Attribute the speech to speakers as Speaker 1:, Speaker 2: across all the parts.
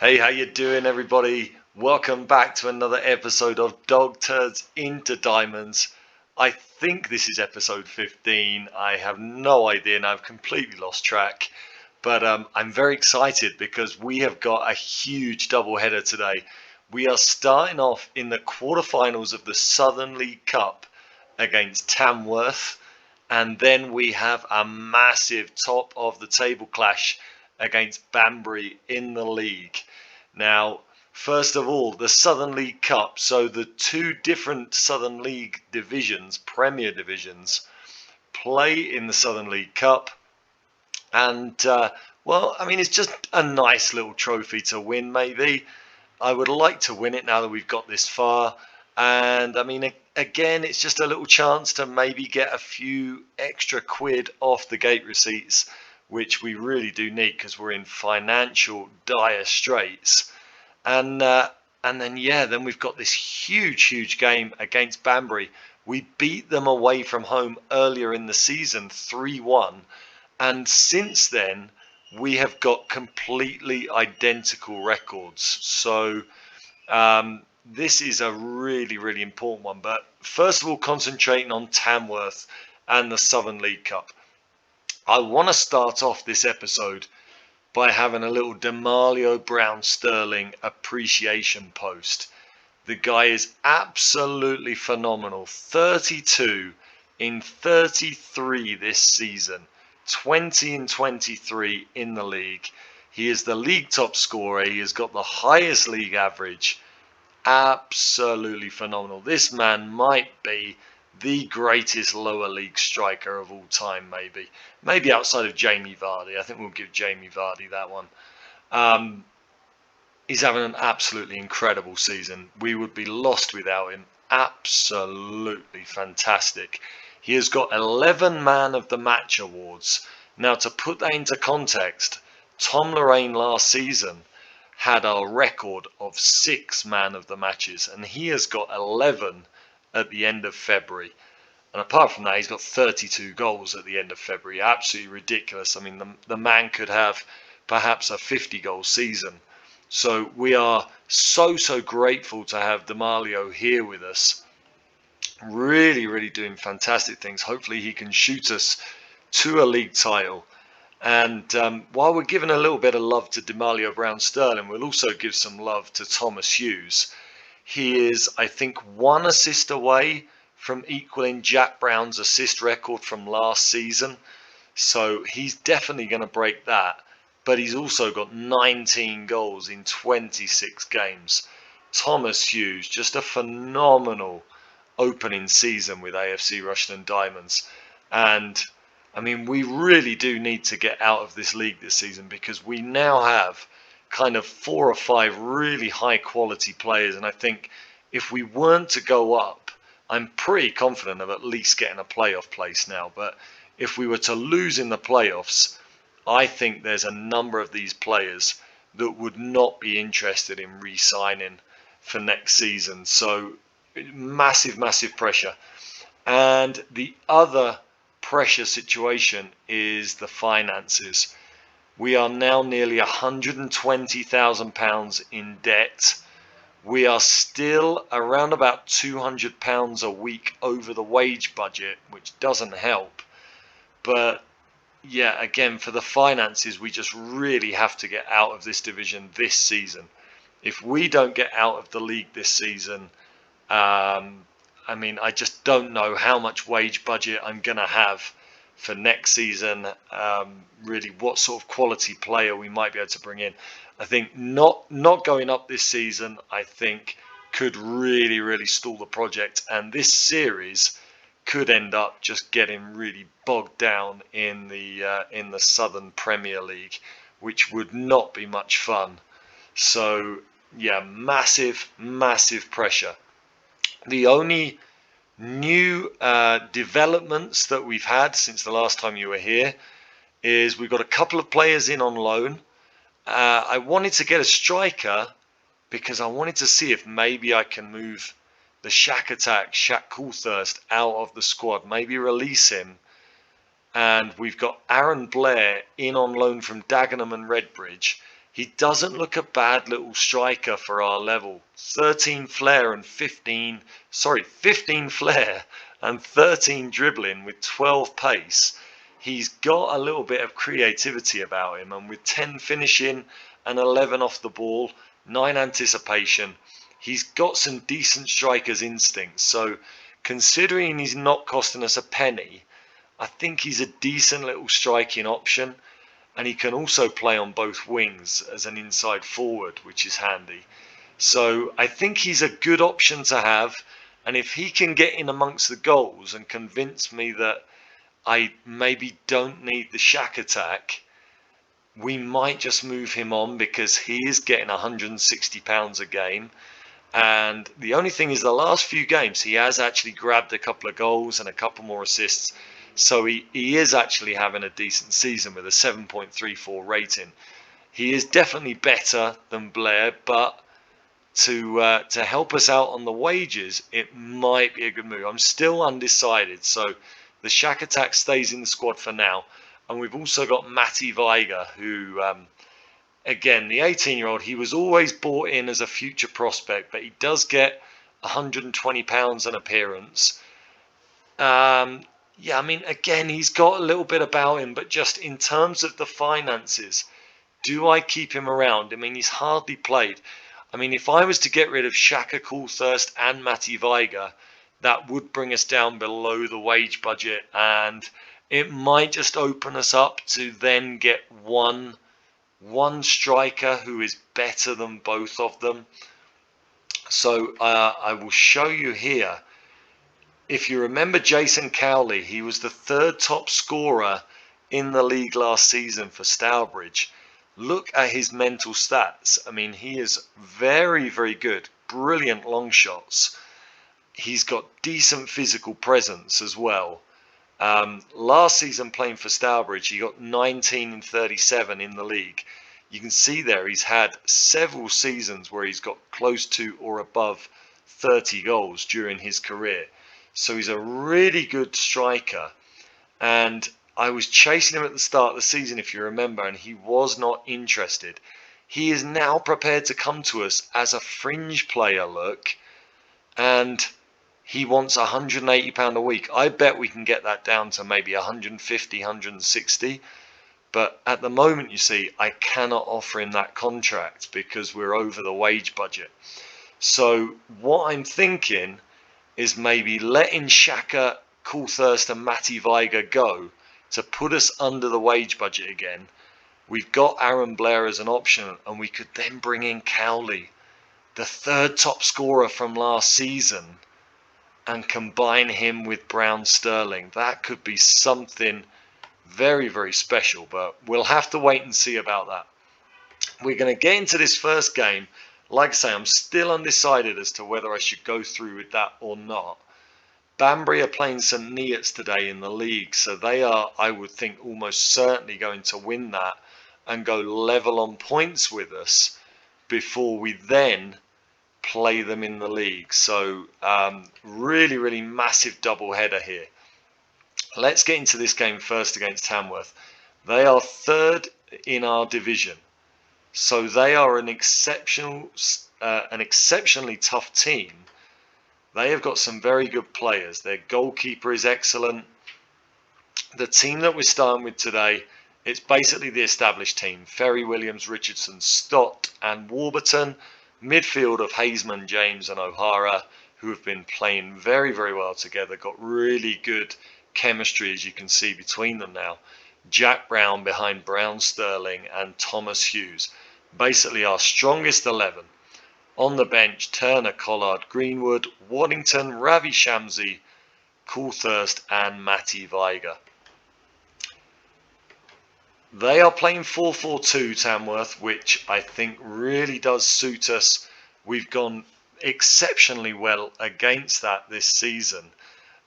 Speaker 1: Hey, how you doing, everybody? Welcome back to another episode of Dog Turds into Diamonds. I think this is episode 15. I have no idea, and I've completely lost track. But I'm very excited because we have got a huge doubleheader today. We are starting off in the quarterfinals of the Southern League Cup against Tamworth, and then we have a massive top of the table clash against Banbury in the league. Now, first of all, the Southern League Cup. So the two different Southern League divisions, Premier divisions, play in the Southern League Cup. And, well, I mean, it's just a nice little trophy to win, maybe. I would like to win it now that we've got this far. And, I mean, again, it's just a little chance to maybe get a few extra quid off the gate receipts, which we really do need because we're in financial dire straits. And then we've got this huge game against Banbury. We beat them away from home earlier in the season 3-1, and since then we have got completely identical records. So this is a really important one. But first of all, concentrating on Tamworth and the Southern League Cup. I want to start off this episode by having a little Malio Brown Sterling appreciation post. The guy is absolutely phenomenal. 32 in 33 this season, 20 in 23 in the league. He is the league top scorer. He has got the highest league average. Absolutely phenomenal. This man might be the greatest lower league striker of all time, maybe outside of Jamie Vardy. I think we'll give Jamie Vardy that one. He's having an absolutely incredible season. We would be lost without him. Absolutely fantastic. He has got 11 Man of the Match awards. Now, to put that into context, Tom Lorraine last season had a record of 6 Man of the Matches, and he has got 11 at the end of February. And apart from that, he's got 32 goals at the end of February. Absolutely ridiculous. I mean, the man could have perhaps a 50-goal season. So we are so grateful to have Malio here with us. Really doing fantastic things. Hopefully he can shoot us to a league title. And while we're giving a little bit of love to Malio Brown Sterling, we'll also give some love to Thomas Hughes. He is, I think, 1 assist away from equaling Jack Brown's assist record from last season. So he's definitely going to break that. But he's also got 19 goals in 26 games. Thomas Hughes, just a phenomenal opening season with AFC Rushden Diamonds. And, I mean, we really do need to get out of this league this season because we now have kind of 4 or 5 really high quality players, and I think if we weren't to go up, I'm pretty confident of at least getting a playoff place now. But if we were to lose in the playoffs, I think there's a number of these players that would not be interested in re-signing for next season. So massive pressure. And the other pressure situation is the finances. We are now nearly £120,000 in debt. We are still around about £200 a week over the wage budget, which doesn't help. But yeah, again, for the finances, we just really have to get out of this division this season. If we don't get out of the league this season, I mean, I just don't know how much wage budget I'm going to have for next season, really what sort of quality player we might be able to bring in. I think not going up this season, I think, could really stall the project, and this series could end up just getting really bogged down in the Southern Premier League, which would not be much fun. So yeah, massive pressure. The only new developments that we've had since the last time you were here is we've got a couple of players in on loan. I wanted to get a striker because I wanted to see if maybe I can move the Shaq Coulthurst out of the squad, maybe release him. And we've got Aaron Blair in on loan from Dagenham and Redbridge. He doesn't look a bad little striker for our level. 15 flair and 13 dribbling with 12 pace. He's got a little bit of creativity about him, and with 10 finishing and 11 off the ball, 9 anticipation, he's got some decent striker's instincts. So considering he's not costing us a penny, I think he's a decent little striking option. And he can also play on both wings as an inside forward, which is handy. So I think he's a good option to have. And if he can get in amongst the goals and convince me that I maybe don't need the shack attack, we might just move him on, because he is getting £160 a game. And the only thing is, the last few games he has actually grabbed a couple of goals and a couple more assists. So he is actually having a decent season with a 7.34 rating. He is definitely better than Blair, but to help us out on the wages, it might be a good move. I'm still undecided. So the shack attack stays in the squad for now. And we've also got Matty Viger, who, again, the 18-year-old, he was always bought in as a future prospect, but he does get £120 an appearance. Yeah, I mean, again, he's got a little bit about him, but just in terms of the finances, do I keep him around? I mean, he's hardly played. I mean, if I was to get rid of Shaka Coulthurst and Matty Viger, that would bring us down below the wage budget, and it might just open us up to then get one striker who is better than both of them. So I will show you here. If you remember Jason Cowley, he was the 3rd top scorer in the league last season for Stourbridge. Look at his mental stats. I mean, he is very, very good. Brilliant long shots. He's got decent physical presence as well. Last season playing for Stourbridge, he got 19 and 37 in the league. You can see there he's had several seasons where he's got close to or above 30 goals during his career. So he's a really good striker, and I was chasing him at the start of the season, if you remember, and he was not interested. He is now prepared to come to us as a fringe player, look, and he wants £180 a week. I bet we can get that down to maybe 150, 160. But at the moment, you see, I cannot offer him that contract because we're over the wage budget. So what I'm thinking is maybe letting Shaka, Coulthurst and Matty Viger go to put us under the wage budget again. We've got Aaron Blair as an option, and we could then bring in Cowley, the 3rd top scorer from last season, and combine him with Brown Sterling. That could be something very, very special, but we'll have to wait and see about that. We're going to get into this first game. Like I say, I'm still undecided as to whether I should go through with that or not. Banbury are playing St Neots today in the league, so they are, I would think, almost certainly going to win that and go level on points with us before we then play them in the league. So really, really massive double header here. Let's get into this game first against Tamworth. They are 3rd in our division. So they are an exceptionally tough team. They have got some very good players. Their goalkeeper is excellent. The team that we're starting with today, it's basically the established team. Ferry, Williams, Richardson, Stott and Warburton. Midfield of Haseman, James and O'Hara, who have been playing very, very well together. Got really good chemistry, as you can see, between them now. Jack Brown behind Brown Sterling and Thomas Hughes. Basically our strongest 11. On the bench, Turner, Collard, Greenwood, Waddington, Ravi Shamsi, Coulthurst and Matty Viger. They are playing 4-4-2, Tamworth, which I think really does suit us. We've gone exceptionally well against that this season.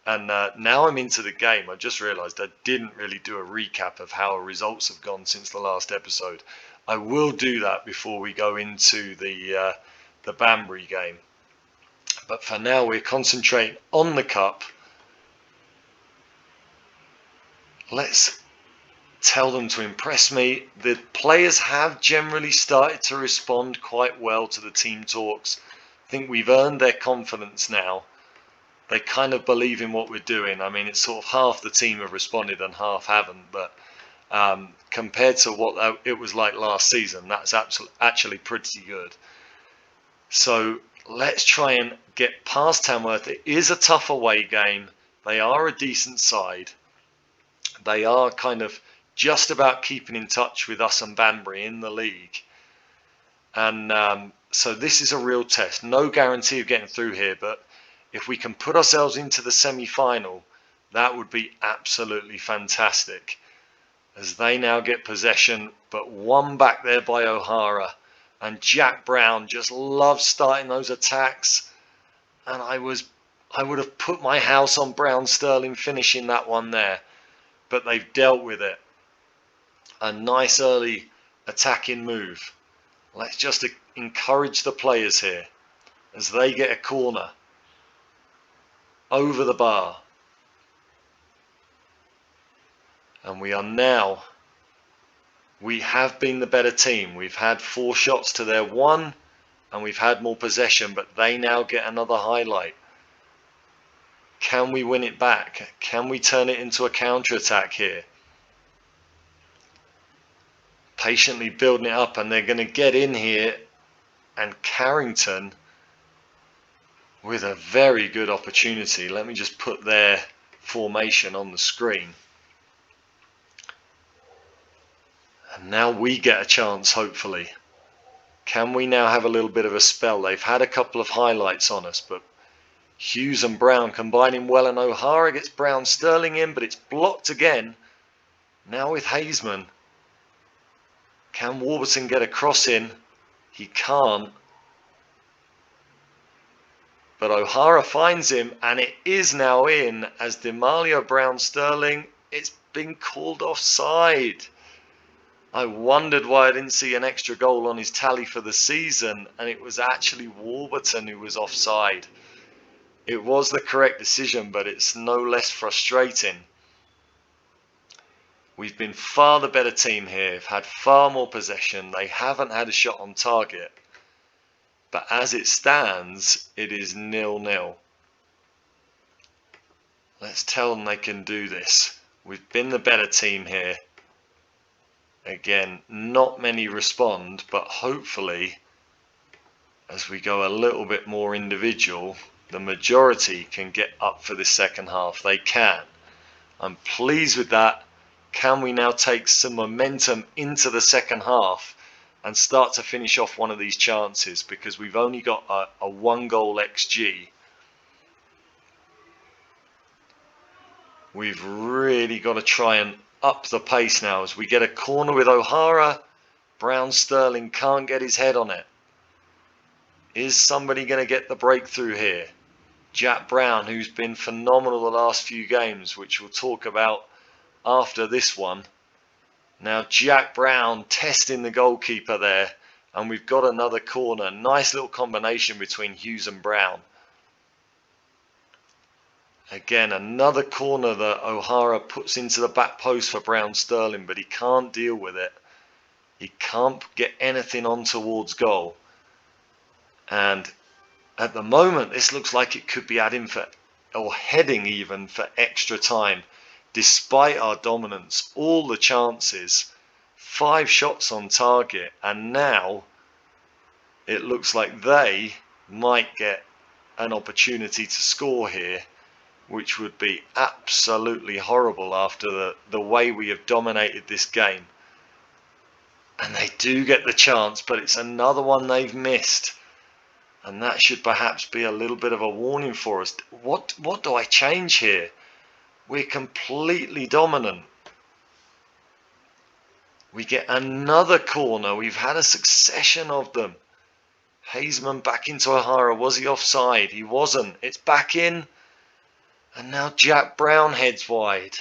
Speaker 1: And now I'm into the game. I just realised I didn't really do a recap of how our results have gone since the last episode. I will do that before we go into the Banbury game. But for now, we're concentrating on the cup. Let's tell them to impress me. The players have generally started to respond quite well to the team talks. I think we've earned their confidence now. They kind of believe in what we're doing. I mean, it's sort of half the team have responded and half haven't, but compared to what it was like last season, that's actually pretty good. So let's try and get past Tamworth. It is a tough away game. They are a decent side. They are kind of just about keeping in touch with us and Banbury in the league. And so this is a real test. No guarantee of getting through here, but if we can put ourselves into the semi-final, that would be absolutely fantastic. As they now get possession, but one back there by O'Hara. And Jack Brown just loves starting those attacks. And I would have put my house on Brown Sterling finishing that one there. But they've dealt with it. A nice early attacking move. Let's just encourage the players here as they get a corner over the bar. And we have been the better team. We've had 4 shots to their 1 and we've had more possession, but they now get another highlight. Can we win it back? Can we turn it into a counter-attack here? Patiently building it up, and they're going to get in here, and Carrington with a very good opportunity. Let me just put their formation on the screen. And now we get a chance, hopefully. Can we now have a little bit of a spell? They've had a couple of highlights on us, but Hughes and Brown combining well, and O'Hara gets Brown Sterling in, but it's blocked again. Now with Haseman. Can Warburton get a cross in? He can't. But O'Hara finds him, and it is now in as Malio Brown Sterling. It's been called offside. I wondered why I didn't see an extra goal on his tally for the season, and it was actually Warburton who was offside. It was the correct decision, but it's no less frustrating. We've been far the better team here. We've had far more possession. They haven't had a shot on target. But as it stands, it is 0-0. Let's tell them they can do this. We've been the better team here. Again, not many respond, but hopefully, as we go a little bit more individual, the majority can get up for this second half. They can. I'm pleased with that. Can we now take some momentum into the second half and start to finish off one of these chances, because we've only got a 1-goal XG. We've really got to try and up the pace now as we get a corner with O'Hara. Brown Sterling can't get his head on it. Is somebody going to get the breakthrough here? Jack Brown, who's been phenomenal the last few games, which we'll talk about after this one. Now Jack Brown testing the goalkeeper there, and we've got another corner. Nice little combination between Hughes and Brown. Again, another corner that O'Hara puts into the back post for Brown Sterling, but he can't deal with it. He can't get anything on towards goal. And at the moment, this looks like it could be adding for, or heading even for extra time. Despite our dominance, all the chances, 5 shots on target, and now it looks like they might get an opportunity to score here, which would be absolutely horrible after the way we have dominated this game. And they do get the chance, but it's another one they've missed. And that should perhaps be a little bit of a warning for us. What do I change here? We're completely dominant. We get another corner. We've had a succession of them. Haseman back into O'Hara. Was he offside? He wasn't. It's back in. And now Jack Brown heads wide.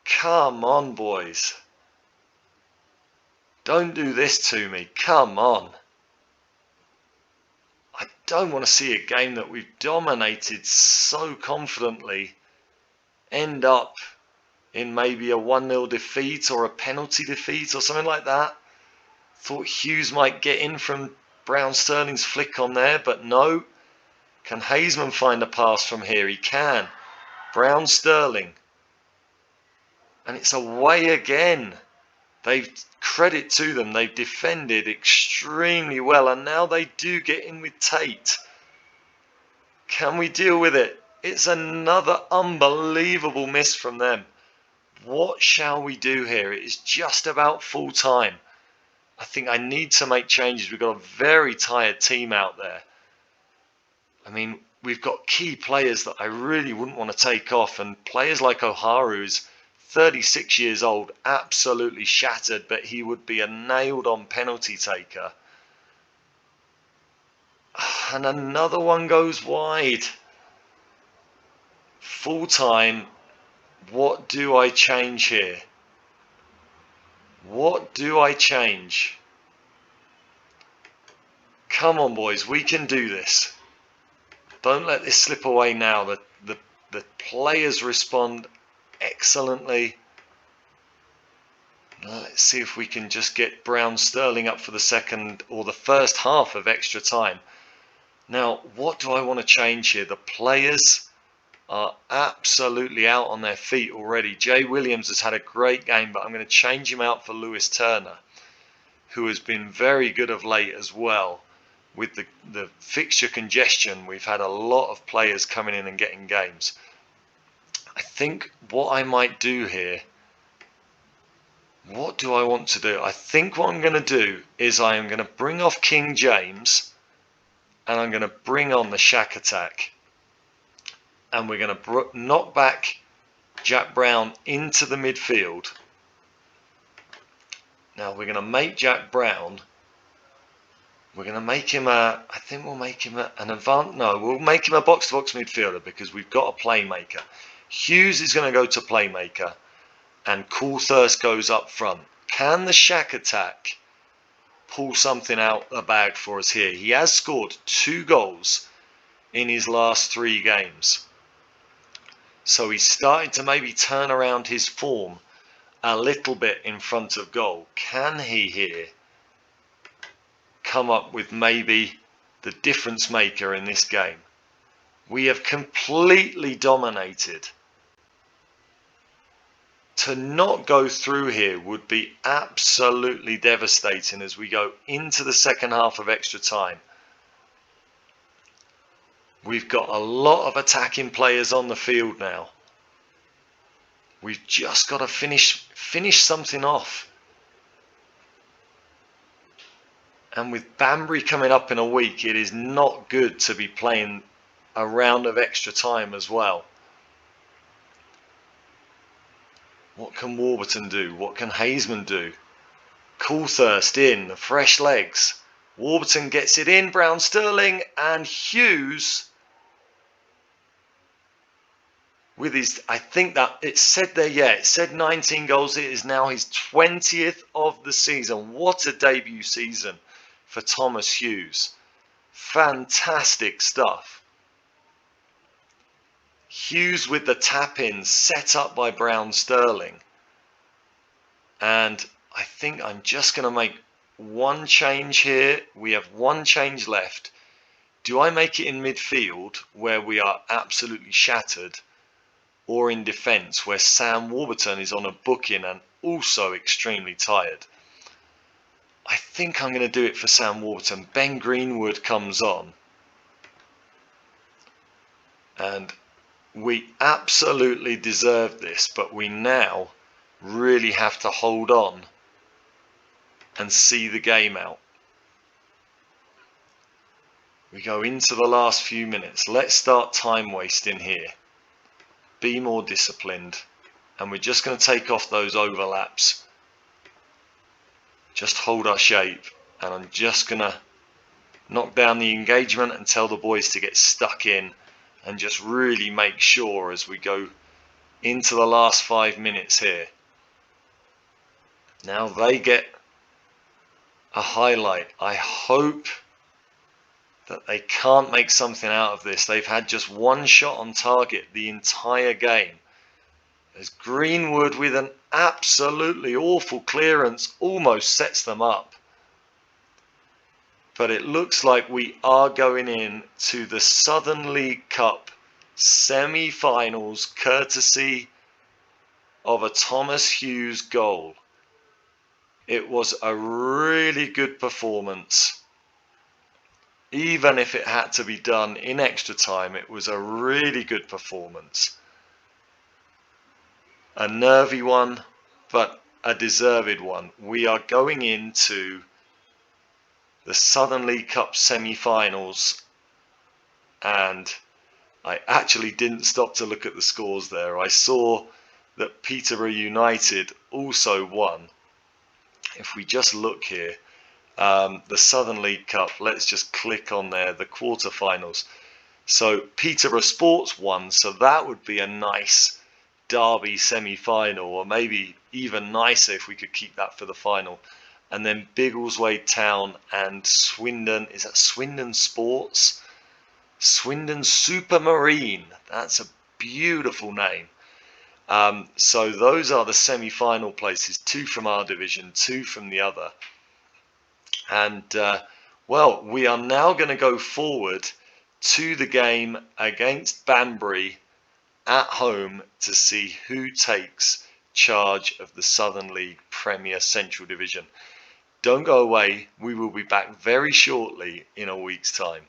Speaker 1: Come on, boys. Don't do this to me. Come on. I don't want to see a game that we've dominated so confidently end up in maybe a 1-0 defeat or a penalty defeat or something like that. Thought Hughes might get in from Brown-Sterling's flick on there, but no. Can Haseman find a pass from here? He can. Brown-Sterling. And it's away again. Credit to them, they've defended extremely well, and now they do get in with Tate. Can we deal with it? It's another unbelievable miss from them. What shall we do here? It is just about full time. I think I need to make changes. We've got a very tired team out there. I mean, we've got key players that I really wouldn't want to take off, and players like O'Hara, who's 36 years old, absolutely shattered, but he would be a nailed-on penalty taker. And another one goes wide. Full time. What do I change here? What do I change? Come on, boys, we can do this. Don't let this slip away now. The players respond excellently. Let's see if we can just get Brown-Sterling up for the second or the first half of extra time. Now, what do I want to change here? The players are absolutely out on their feet already. Jay Williams has had a great game, but I'm going to change him out for Lewis Turner, who has been very good of late as well. With the fixture congestion, we've had a lot of players coming in and getting games. I think what I might do here, what do I want to do? I think what I'm going to do is I am going to bring off King James and I'm going to bring on the Shack attack. And we're going to knock back Jack Brown into the midfield. Now we're going to make Jack Brown, we're going to make him I think we'll make him we'll make him a box-to-box midfielder because we've got a playmaker. Hughes is going to go to playmaker and Coulthurst goes up front. Can the Shack attack pull something out the bag for us here? He has scored 2 goals in his last 3 games. So he's starting to maybe turn around his form a little bit in front of goal. Can he here come up with maybe the difference maker in this game? We have completely dominated. To not go through here would be absolutely devastating as we go into the second half of extra time. We've got a lot of attacking players on the field now. We've just got to finish something off. And with Banbury coming up in a week, it is not good to be playing a round of extra time as well. What can Warburton do? What can Haseman do? Coulthurst in, the fresh legs. Warburton gets it in, Brown-Sterling, and Hughes with his, I think that it said there, yeah, it said 19 goals. It is now his 20th of the season. What a debut season for Thomas Hughes. Fantastic stuff. Hughes with the tap-in set up by Brown-Sterling. And I think I'm just going to make one change here. We have one change left. Do I make it in midfield where we are absolutely shattered, or in defence where Sam Warburton is on a booking and also extremely tired? I think I'm going to do it for Sam Warburton. Ben Greenwood comes on. And we absolutely deserve this, but we now really have to hold on and see the game out. We go into the last few minutes. Let's start time wasting here. Be more disciplined. And we're just going to take off those overlaps. Just hold our shape. And I'm just going to knock down the engagement and tell the boys to get stuck in. And just really make sure as we go into the last 5 minutes here. Now they get a highlight. I hope that they can't make something out of this. They've had just one shot on target the entire game. As Greenwood, with an absolutely awful clearance, almost sets them up. But it looks like we are going in to the Southern League Cup semi-finals, courtesy of a Thomas Hughes goal. It was a really good performance. Even if it had to be done in extra time, it was a really good performance. A nervy one, but a deserved one. We are going into the Southern League Cup semi-finals, and I actually didn't stop to look at the scores there. I saw that Peterborough United also won. If we just look here, the Southern League Cup, let's just click on there, the quarterfinals. So Peterborough Sports won, so that would be a nice derby semi-final, or maybe even nicer if we could keep that for the final. And then Biggleswade Town and Swindon, is that Swindon Sports? Swindon Supermarine, that's a beautiful name. So those are the semi-final places, 2 from our division, 2 from the other. And well, we are now going to go forward to the game against Banbury at home to see who takes charge of the Southern League Premier Central Division. Don't go away, we will be back very shortly in a week's time.